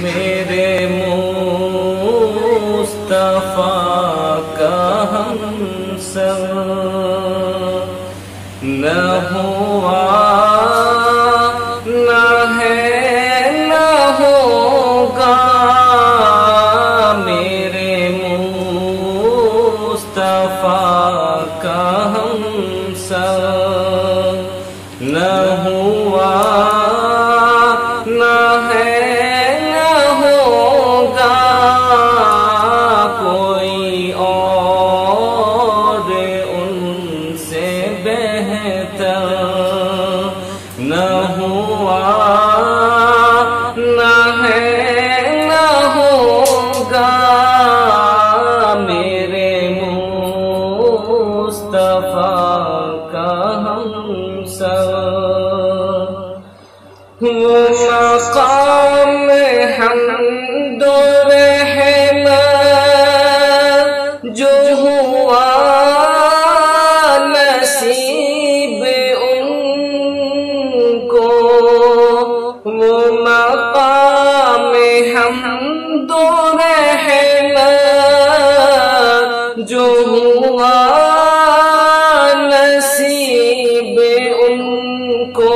میرے مصطفیٰ کا ہمسر نہ ہوا نہ ہے نہ ہوگا، میرے مصطفیٰ کا ہمسر نہ ہوا نہ ہے نہ ہوگا، کوئی اور ان سے بہتر نہ ہوا نہ ہے نہ ہوگا، میرے مصطفیٰ کا ہمسر وہ مقام حمد و رحمت جو ہوا نصیب ان کو، وہ مقام حمد و رحمت جو ہوا نصیب ان کو،